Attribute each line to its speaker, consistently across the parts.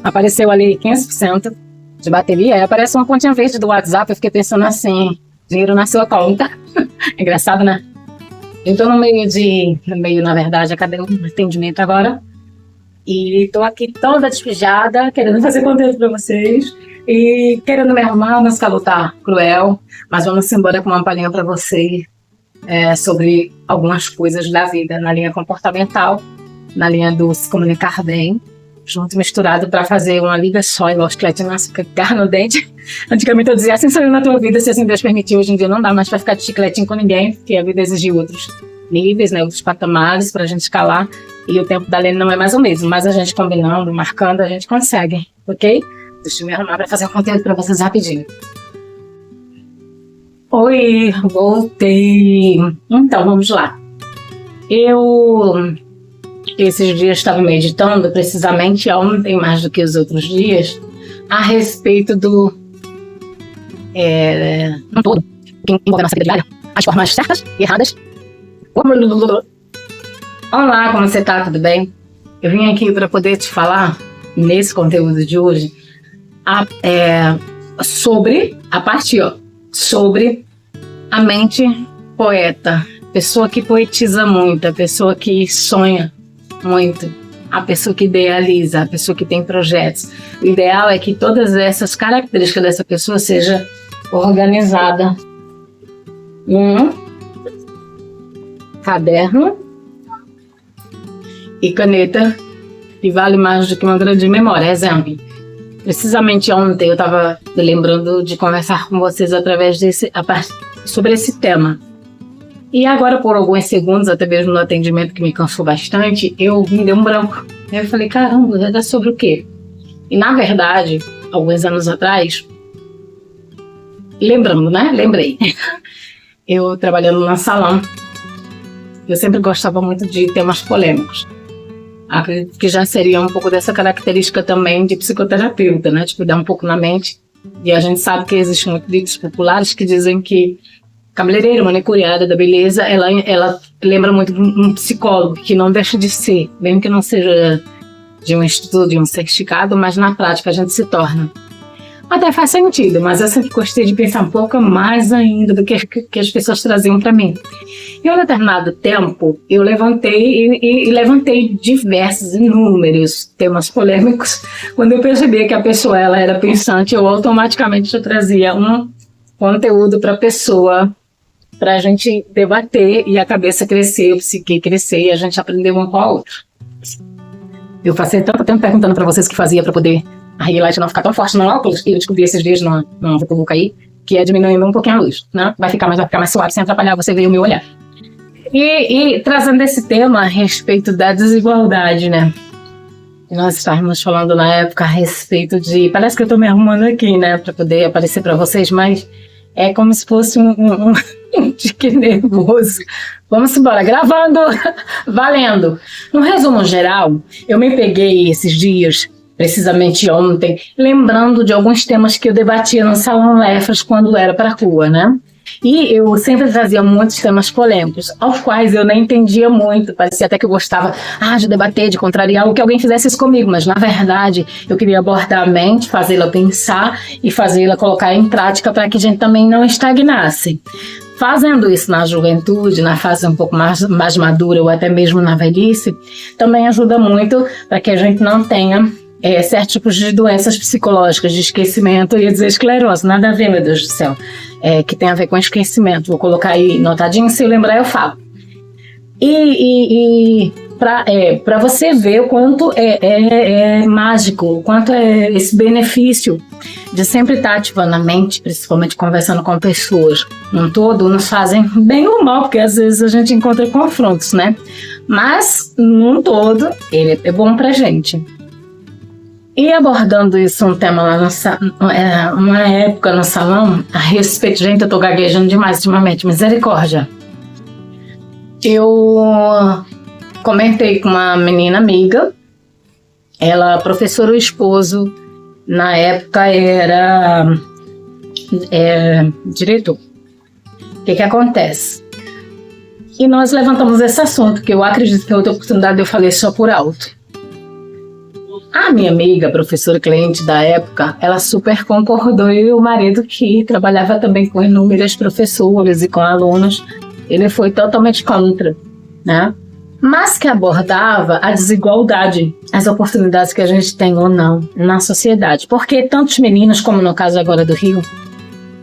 Speaker 1: apareceu ali 15% de bateria, aí aparece uma continha verde do WhatsApp, eu fiquei pensando assim, dinheiro na sua conta. Engraçado, né? Eu tô no meio, na verdade, acabei um atendimento agora. E tô aqui toda despejada, querendo fazer conteúdo pra vocês. E querendo me arrumar, mas o calor tá cruel. Mas vamos embora com uma palhinha pra vocês sobre algumas coisas da vida, na linha comportamental, na linha do se comunicar bem, junto misturado para fazer uma liga só, igual chiclete no açúcar, garra no dente. Antigamente eu dizia assim, saiu na tua vida, se assim Deus permitiu. Hoje em dia não dá mais para ficar de chicletinho com ninguém, porque a vida exige outros níveis, né, outros patamares para a gente escalar, e o tempo da Lene não é mais o mesmo, mas a gente combinando, marcando, a gente consegue, ok? Deixa eu me arrumar para fazer um conteúdo para vocês rapidinho. Oi, voltei. Então, vamos lá. Eu esses dias estava meditando, precisamente ontem, mais do que os outros dias, a respeito do não todo, que envolve a nossa vida diária, as formas certas e erradas. Olá, como você tá? Tudo bem? Eu vim aqui para poder te falar, nesse conteúdo de hoje, sobre a mente poeta, pessoa que poetiza muito, a pessoa que sonha muito, a pessoa que idealiza, a pessoa que tem projetos. O ideal é que todas essas características dessa pessoa seja organizada em um caderno e caneta, que vale mais do que uma grande memória. Exemplo, precisamente ontem eu estava lembrando de conversar com vocês sobre esse tema. E agora, por alguns segundos, até mesmo no atendimento que me cansou bastante, me deu um branco. Eu falei, caramba, era sobre o quê? E na verdade, alguns anos atrás, lembrei. Eu trabalhando no salão, eu sempre gostava muito de temas polêmicos. Acredito que já seria um pouco dessa característica também de psicoterapeuta, né? De cuidar um pouco na mente. E a gente sabe que existem muitos ditos populares que dizem que cabeleireira, manicuriada da beleza, ela lembra muito de um psicólogo, que não deixa de ser, mesmo que não seja de um estudo, de um certificado, mas na prática a gente se torna. Até faz sentido, mas eu sempre gostei de pensar um pouco mais ainda do que as pessoas traziam para mim. Em um determinado tempo, eu levantei diversos, inúmeros temas polêmicos. Quando eu percebi que a pessoa ela era pensante, eu automaticamente trazia um conteúdo para a pessoa, para a gente debater e a cabeça crescer, o psique crescer e a gente aprender um com a outra. Eu passei tanto tempo perguntando para vocês o que fazia para poder a highlight não ficar tão forte no óculos, que eu descobri esses dias no Vucu aí, que é diminuindo um pouquinho a luz, né? Vai ficar mais suave sem atrapalhar você ver o meu olhar. E trazendo esse tema a respeito da desigualdade, né? Nós estávamos falando na época a respeito de... Parece que eu estou me arrumando aqui, né? Para poder aparecer para vocês, mas é como se fosse um tique nervoso. Vamos embora, gravando, valendo. No resumo geral, eu me peguei esses dias, precisamente ontem, lembrando de alguns temas que eu debatia no Salão Lefras quando era para a rua, né? E eu sempre trazia muitos temas polêmicos, aos quais eu nem entendia muito, parecia até que eu gostava de debater, de contrariar, ou que alguém fizesse isso comigo, mas na verdade eu queria abordar a mente, fazê-la pensar e fazê-la colocar em prática para que a gente também não estagnasse. Fazendo isso na juventude, na fase um pouco mais madura ou até mesmo na velhice, também ajuda muito para que a gente não tenha certos tipos de doenças psicológicas, de esquecimento. Eu ia dizer esclerose, nada a ver, meu Deus do céu, que tem a ver com esquecimento. Vou colocar aí notadinho, se eu lembrar eu falo. E para você ver o quanto é mágico, o quanto é esse benefício de sempre estar ativando a mente, principalmente conversando com pessoas num todo, nos fazem bem ou mal, porque às vezes a gente encontra confrontos, né? Mas, num todo, ele é bom pra gente. E abordando isso, um tema lá uma época no salão, a respeito, gente, eu tô gaguejando demais ultimamente, misericórdia. Eu comentei com uma menina amiga, ela, professora, o esposo, na época era diretor. O que acontece? E nós levantamos esse assunto, que eu acredito que é outra oportunidade eu falei só por alto. A minha amiga, professora cliente da época, ela super concordou, e o marido, que trabalhava também com inúmeras professoras e com alunos, ele foi totalmente contra, né? Mas que abordava a desigualdade, as oportunidades que a gente tem ou não na sociedade. Porque tantos meninos, como no caso agora do Rio,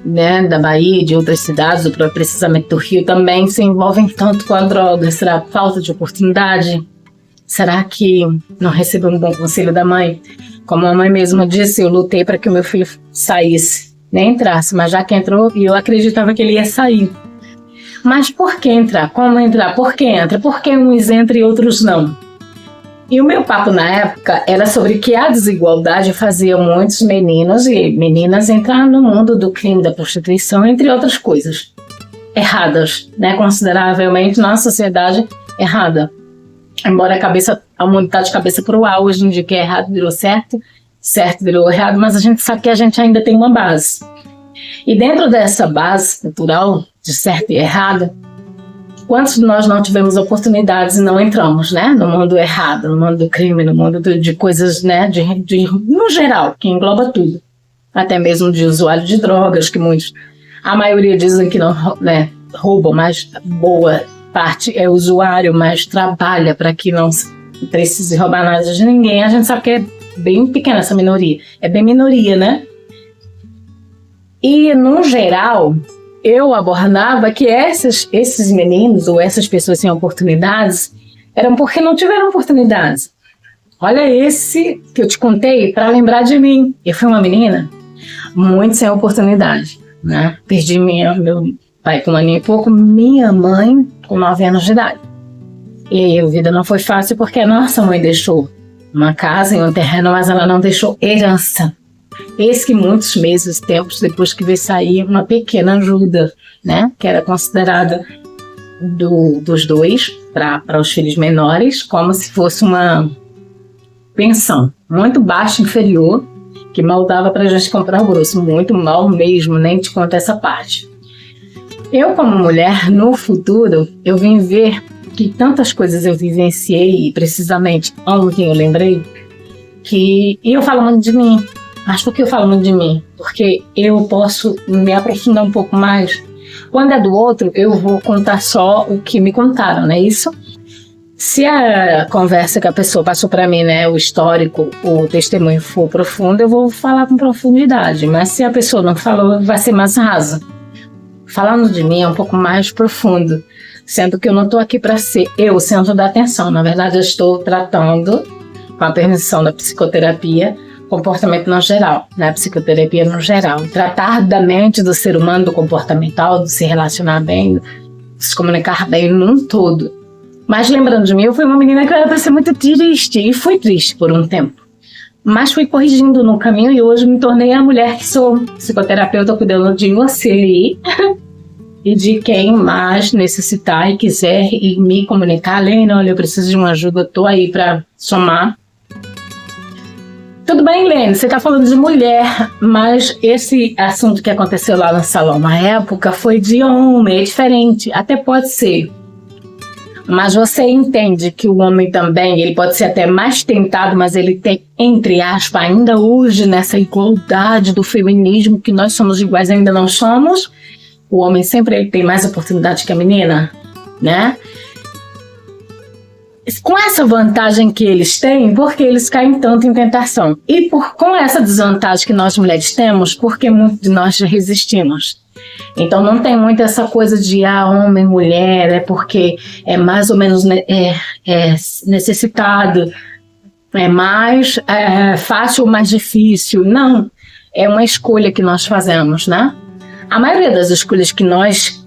Speaker 1: né, da Bahia, de outras cidades, precisamente do Rio, também se envolvem tanto com a droga. Será falta de oportunidade? Será que não recebeu um bom conselho da mãe? Como a mãe mesma disse, eu lutei para que o meu filho saísse, nem entrasse, mas já que entrou, eu acreditava que ele ia sair. Mas por que entrar? Como entrar? Por que entra? Por que uns entram e outros não? E o meu papo na época era sobre que a desigualdade fazia muitos meninos e meninas entrar no mundo do crime, da prostituição, entre outras coisas erradas, né? Consideravelmente na sociedade errada. Embora a humanidade está de cabeça para o ar hoje em dia, que é errado virou certo, certo virou errado, mas a gente sabe que a gente ainda tem uma base. E dentro dessa base cultural de certo e errado, quantos de nós não tivemos oportunidades e não entramos, né, no mundo errado, no mundo do crime, no mundo de coisas, né, no geral, que engloba tudo. Até mesmo de usuário de drogas, que muitos, a maioria dizem que não, né, roubam, mas boa parte é usuário, mas trabalha para que não precise roubar nada de ninguém. A gente sabe que é bem pequena essa minoria. É bem minoria, né? E, no geral, eu abordava que esses meninos ou essas pessoas sem oportunidades eram porque não tiveram oportunidades. Olha esse que eu te contei para lembrar de mim. Eu fui uma menina muito sem oportunidade, né? Perdi meu pai com 1 ano e pouco, minha mãe com 9 anos de idade. E aí a vida não foi fácil porque a nossa mãe deixou uma casa e um terreno, mas ela não deixou herança. Eis que muitos meses, tempos depois que veio sair uma pequena ajuda, né, que era considerada dos dois para os filhos menores, como se fosse uma pensão muito baixa, inferior, que mal dava para a gente comprar o grosso, muito mal mesmo, nem te conto essa parte. Eu, como mulher, no futuro, eu vim ver que tantas coisas eu vivenciei, e precisamente ontem eu lembrei, e eu falo muito de mim. Mas por que eu falo muito de mim? Porque eu posso me aprofundar um pouco mais. Quando é do outro, eu vou contar só o que me contaram, não é isso? Se a conversa que a pessoa passou para mim, né, o histórico, o testemunho for profundo, eu vou falar com profundidade. Mas se a pessoa não falou, vai ser mais rasa. Falando de mim é um pouco mais profundo, sendo que eu não estou aqui para ser eu o centro da atenção. Na verdade, eu estou tratando, com a permissão da psicoterapia, comportamento no geral, né? Psicoterapia no geral. Tratar da mente do ser humano, do comportamental, de se relacionar bem, de se comunicar bem num todo. Mas lembrando de mim, eu fui uma menina que era para ser muito triste, e fui triste por um tempo. Mas fui corrigindo no caminho e hoje me tornei a mulher que sou. Psicoterapeuta, cuidando de você aí e de quem mais necessitar e quiser e me comunicar. Lene, olha, eu preciso de uma ajuda, estou aí para somar. Tudo bem, Lene, você está falando de mulher, mas esse assunto que aconteceu lá no salão na época foi de homem, é diferente, até pode ser. Mas você entende que o homem também, ele pode ser até mais tentado, mas ele tem, entre aspas, ainda hoje, nessa igualdade do feminismo, que nós somos iguais, ainda não somos. O homem sempre ele tem mais oportunidade que a menina, né? Com essa vantagem que eles têm, porque eles caem tanto em tentação. E com essa desvantagem que nós mulheres temos, porque muitos de nós resistimos. Então não tem muito essa coisa de homem, mulher, é porque é mais ou menos necessitado, é mais fácil ou mais difícil. Não, é uma escolha que nós fazemos, né? A maioria das escolhas que nós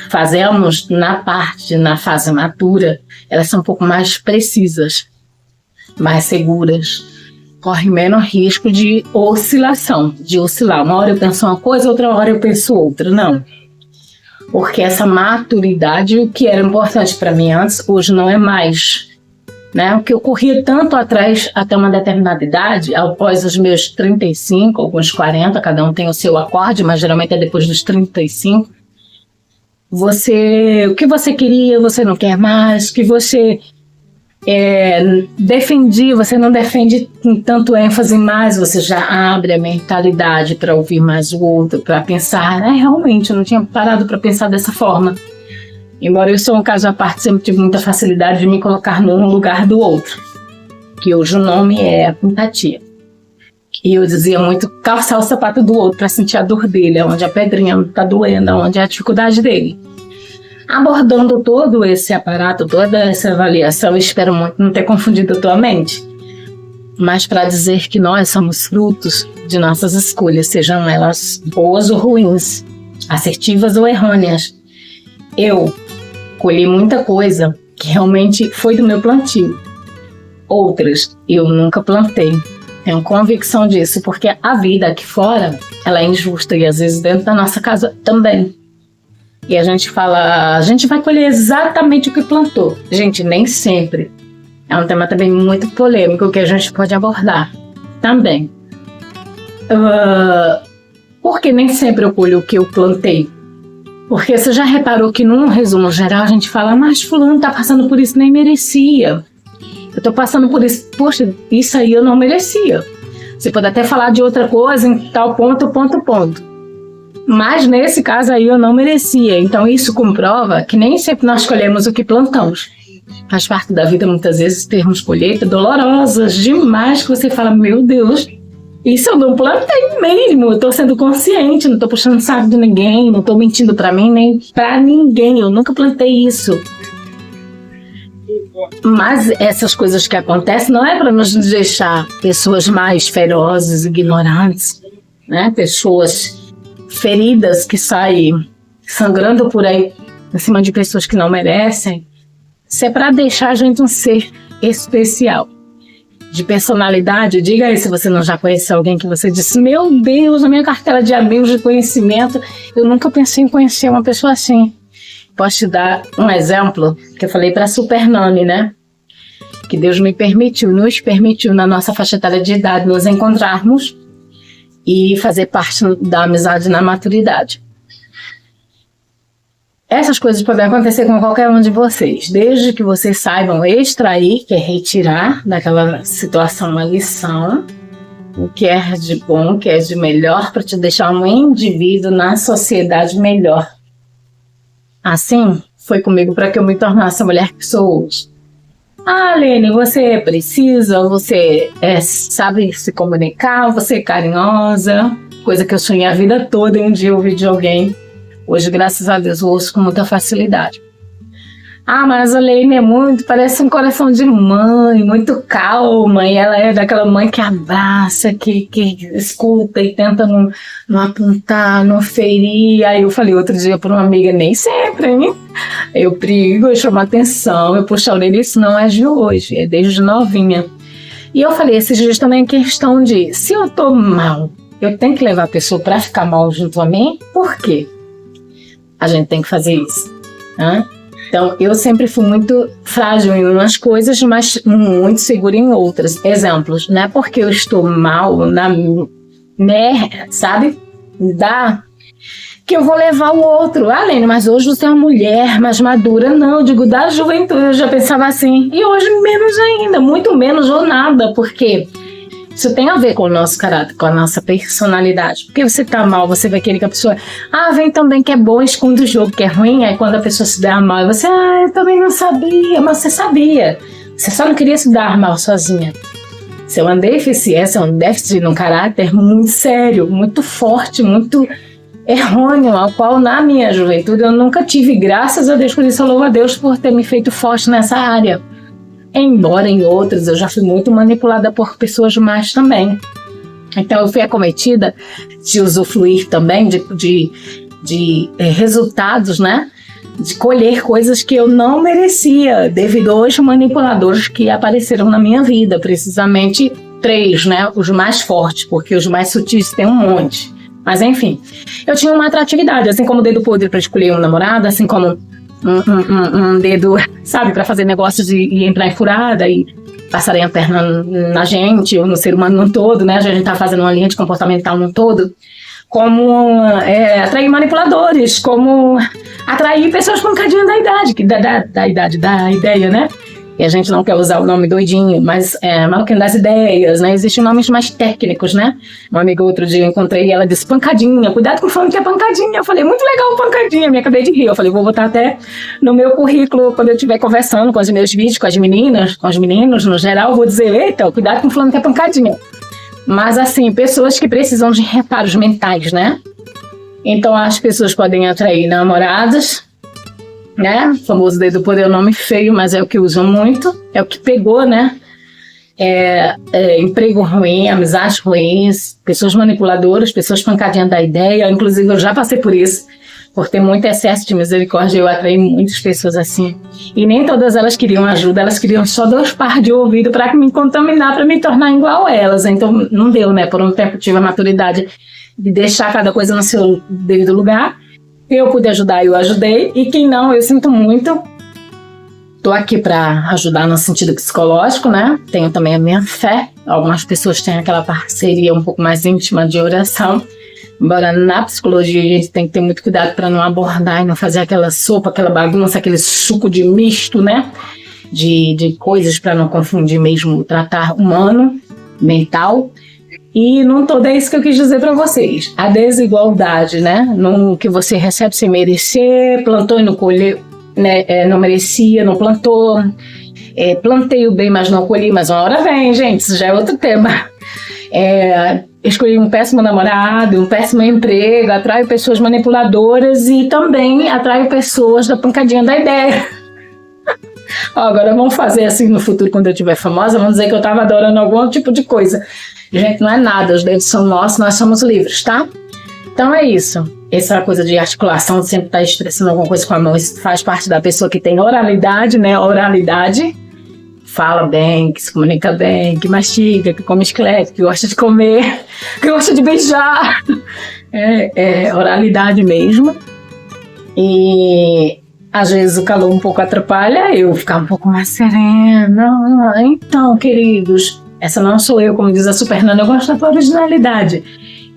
Speaker 1: fazemos na fase madura, elas são um pouco mais precisas, mais seguras. Corre menos risco de oscilação, de oscilar. Uma hora eu penso uma coisa, outra hora eu penso outra. Não. Porque essa maturidade, o que era importante para mim antes, hoje não é mais. Né? O que eu corria tanto atrás até uma determinada idade, após os meus 35, alguns 40, cada um tem o seu acorde, mas geralmente é depois dos 35. O que você queria, você não quer mais, que você Defendi, você não defende com tanto ênfase, mas você já abre a mentalidade para ouvir mais o outro, para pensar, realmente, eu não tinha parado para pensar dessa forma. Embora eu sou um caso à parte, sempre tive muita facilidade de me colocar num lugar do outro, que hoje o nome é empatia. E eu dizia muito calçar o sapato do outro para sentir a dor dele, onde a pedrinha está doendo, onde é a dificuldade dele. Abordando todo esse aparato, toda essa avaliação, eu espero muito não ter confundido a tua mente, mas para dizer que nós somos frutos de nossas escolhas, sejam elas boas ou ruins, assertivas ou errôneas. Eu colhi muita coisa que realmente foi do meu plantio. Outras eu nunca plantei. Tenho convicção disso, porque a vida aqui fora, ela é injusta e às vezes dentro da nossa casa também. E a gente fala, a gente vai colher exatamente o que plantou. Gente, nem sempre. É um tema também muito polêmico que a gente pode abordar também. Porque nem sempre eu colho o que eu plantei. Porque você já reparou que num resumo geral a gente fala, mas fulano tá passando por isso, nem merecia. Eu tô passando por isso, poxa, isso aí eu não merecia. Você pode até falar de outra coisa em tal ponto. Mas nesse caso aí eu não merecia. Então isso comprova que nem sempre nós colhemos o que plantamos. Faz parte da vida muitas vezes termos colheitas dolorosas demais que você fala, meu Deus, isso eu não plantei mesmo. Eu tô sendo consciente, não tô puxando saco de ninguém, não tô mentindo pra mim nem pra ninguém. Eu nunca plantei isso. Mas essas coisas que acontecem não é para nos deixar pessoas mais ferozes, ignorantes, né? Pessoas feridas que saem sangrando por aí em cima de pessoas que não merecem. Isso é para deixar a gente um ser especial, de personalidade. Diga aí se você não já conheceu alguém que você disse, meu Deus, na minha cartela de amigos de conhecimento, eu nunca pensei em conhecer uma pessoa assim. Posso te dar um exemplo que eu falei para a Super Nani, né? Que Deus nos permitiu na nossa faixa etária de idade nos encontrarmos e fazer parte da amizade na maturidade. Essas coisas podem acontecer com qualquer um de vocês, desde que vocês saibam extrair, que é retirar daquela situação uma lição, o que é de bom, o que é de melhor, para te deixar um indivíduo na sociedade melhor. Assim, foi comigo para que eu me tornasse a mulher que sou hoje. Lene, você precisa, você sabe se comunicar, você é carinhosa, coisa que eu sonhei a vida toda e um dia eu ouvi de alguém. Hoje, graças a Deus, eu ouço com muita facilidade. Mas a Lene parece um coração de mãe, muito calma, e ela é daquela mãe que abraça, que escuta e tenta não apontar, não ferir. Aí eu falei outro dia para uma amiga, nem sempre, hein? Eu brigo, eu chamo atenção, eu puxo a orelha, isso não é de hoje, é desde novinha. E eu falei, esses dias também é questão de, se eu tô mal, eu tenho que levar a pessoa para ficar mal junto a mim? Por quê? A gente tem que fazer isso, né? Então, eu sempre fui muito frágil em umas coisas, mas muito segura em outras. Exemplos, não é porque eu estou mal, sabe? Que eu vou levar o outro. Lene, mas hoje você é uma mulher mais madura. Não, eu digo, da juventude eu já pensava assim. E hoje menos ainda, muito menos ou nada, porque isso tem a ver com o nosso caráter, com a nossa personalidade. Porque você tá mal, você vai querer que a pessoa... vem também que é bom, esconde o jogo, que é ruim. Aí quando a pessoa se dá mal, você... eu também não sabia. Mas você sabia. Você só não queria se dar mal sozinha. Isso é uma deficiência, um déficit num caráter muito sério, muito forte, muito errôneo, ao qual na minha juventude eu nunca tive. Graças a Deus, por isso eu louvo a Deus por ter me feito forte nessa área. Embora em outras eu já fui muito manipulada por pessoas más também. Então eu fui acometida de usufruir também de resultados, né? De colher coisas que eu não merecia devido aos manipuladores que apareceram na minha vida. Precisamente 3, né? Os mais fortes, porque os mais sutis tem um monte. Mas enfim, eu tinha uma atratividade, assim como o dedo podre para escolher um namorado, assim como um dedo, sabe, para fazer negócios e entrar em furada e passarem a perna na gente ou no ser humano no todo, né? A gente tá fazendo uma linha de comportamental no todo. Como atrair manipuladores, como atrair pessoas com um cadinho da idade, da ideia, né? E a gente não quer usar o nome doidinho, mas máquina das ideias, né? Existem nomes mais técnicos, né? Uma amiga outro dia eu encontrei e ela disse pancadinha, cuidado com falando que é pancadinha. Eu falei, muito legal pancadinha, me acabei de rir. Eu falei, vou botar até no meu currículo quando eu estiver conversando com os meus vídeos, com as meninas, com os meninos, no geral, vou dizer, eita, cuidado com falando que é pancadinha. Mas assim, pessoas que precisam de reparos mentais, né? Então as pessoas podem atrair namoradas, né? O famoso dedo podre é o nome feio, mas é o que usam muito, é o que pegou, né? Emprego ruim, amizades ruins, pessoas manipuladoras, pessoas pancadinhas da ideia. Inclusive eu já passei por isso, por ter muito excesso de misericórdia. Eu atraí muitas pessoas assim, e nem todas elas queriam ajuda, elas queriam só 2 pares de ouvido para me contaminar, para me tornar igual a elas. Então não deu, né? Por um tempo tive a maturidade de deixar cada coisa no seu devido lugar. Eu pude ajudar, eu ajudei, e quem não, eu sinto muito. Tô aqui para ajudar no sentido psicológico, né? Tenho também a minha fé. Algumas pessoas têm aquela parceria um pouco mais íntima de oração. Embora na psicologia a gente tem que ter muito cuidado para não abordar e não fazer aquela sopa, aquela bagunça, aquele suco de misto, né? De coisas, para não confundir mesmo o tratar humano, mental. E não todo é isso que eu quis dizer para vocês. A desigualdade, né? No que você recebe sem merecer, plantou e não colheu, né? Não merecia, não plantou. Plantei o bem, mas não colhi, mas uma hora vem, gente, isso já é outro tema. Escolhi um péssimo namorado, um péssimo emprego, atraio pessoas manipuladoras e também atraio pessoas da pancadinha da ideia. Agora vamos fazer assim no futuro, quando eu estiver famosa, vamos dizer que eu estava adorando algum tipo de coisa. Gente, não é nada, os dedos são nossos, nós somos livres, tá? Então é isso. Essa coisa de articulação, de sempre estar expressando alguma coisa com a mão, isso faz parte da pessoa que tem oralidade, né? Oralidade. Fala bem, que se comunica bem, que mastiga, que come esqueleto, que gosta de comer, que gosta de beijar. Oralidade mesmo. E às vezes o calor um pouco atrapalha eu ficar um pouco mais serena. Então, queridos, essa não sou eu, como diz a Super Nana, eu gosto da originalidade.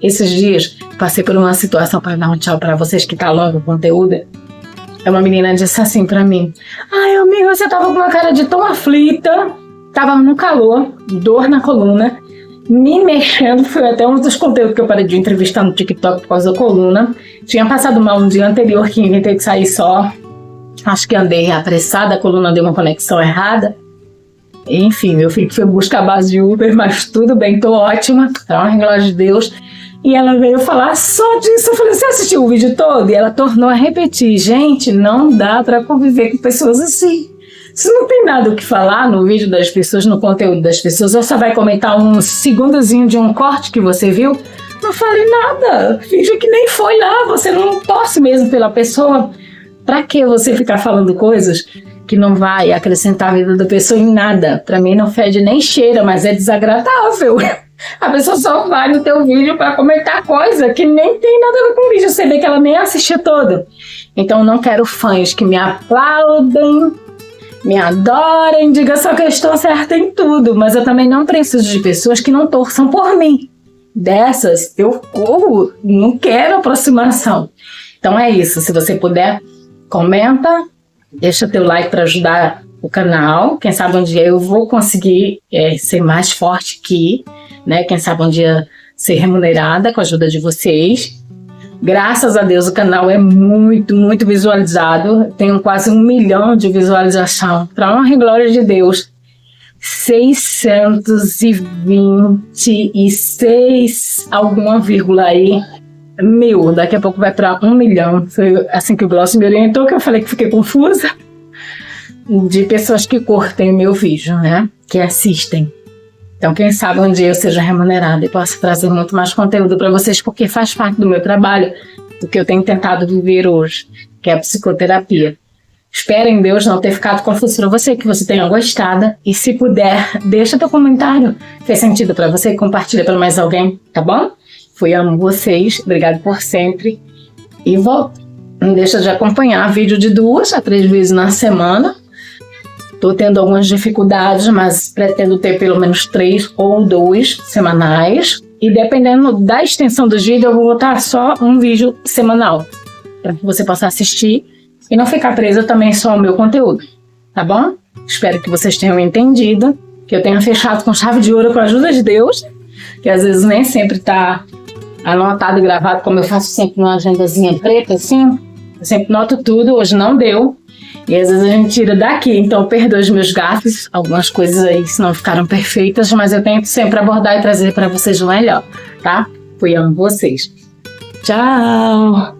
Speaker 1: Esses dias passei por uma situação, para dar um tchau para vocês que tá longe o conteúdo. Uma menina disse assim pra mim: ai, amiga, você tava com uma cara de tão aflita, tava no calor, dor na coluna, me mexendo. Foi até um dos conteúdos que eu parei de entrevistar no TikTok por causa da coluna. Tinha passado mal um dia anterior, que inventei de sair só. Acho que andei apressada, a coluna deu uma conexão errada. Enfim, meu filho foi buscar a base de Uber, mas tudo bem, tô ótima, tá uma glória de Deus. E ela veio falar só disso. Eu falei, você assistiu o vídeo todo? E ela tornou a repetir. Gente, não dá pra conviver com pessoas assim. Se não tem nada o que falar no vídeo das pessoas, no conteúdo das pessoas, ou só vai comentar um segundozinho de um corte que você viu, não fale nada. Finge que nem foi lá. Você não torce mesmo pela pessoa. Pra que você ficar falando coisas que não vai acrescentar a vida da pessoa em nada? Pra mim não fede nem cheira, mas é desagradável. A pessoa só vai no teu vídeo para comentar coisa que nem tem nada a ver com o vídeo. Você vê que ela nem assistiu todo. Então eu não quero fãs que me aplaudem, me adorem, digam só que eu estou certa em tudo. Mas eu também não preciso de pessoas que não torçam por mim. Dessas eu corro, não quero aproximação. Então é isso. Se você puder, comenta, deixa teu like para ajudar o canal. Quem sabe um dia eu vou conseguir ser mais forte aqui, né? Quem sabe um dia ser remunerada com a ajuda de vocês. Graças a Deus o canal é muito, muito visualizado. Tenho quase 1 milhão de visualização. Para honra e glória de Deus. 626 alguma vírgula aí. Mil. Daqui a pouco vai para 1 milhão. Foi assim que o Glaucio me orientou, que eu falei que fiquei confusa. De pessoas que curtem o meu vídeo, né? Que assistem. Então, quem sabe um dia eu seja remunerada e possa trazer muito mais conteúdo para vocês, porque faz parte do meu trabalho, do que eu tenho tentado viver hoje, que é a psicoterapia. Espero em Deus não ter ficado confuso para você, que você tenha gostado. E se puder, deixa teu comentário. Fez sentido para você? Compartilha para mais alguém, tá bom? Amo vocês. Obrigado por sempre. E volto. Não deixa de acompanhar vídeo de 2 a 3 vezes na semana. Estou tendo algumas dificuldades, mas pretendo ter pelo menos 3 ou 2 semanais. E dependendo da extensão do vídeo, eu vou botar só um vídeo semanal, para que você possa assistir e não ficar preso também só ao meu conteúdo, tá bom? Espero que vocês tenham entendido, que eu tenha fechado com chave de ouro com a ajuda de Deus, que às vezes nem sempre tá anotado e gravado, como eu faço sempre numa agendazinha preta, assim. Eu sempre noto tudo, hoje não deu. E às vezes a gente tira daqui, então perdoe os meus gatos. Algumas coisas aí não ficaram perfeitas, mas eu tento sempre abordar e trazer para vocês o melhor, tá? Fui amo vocês. Tchau!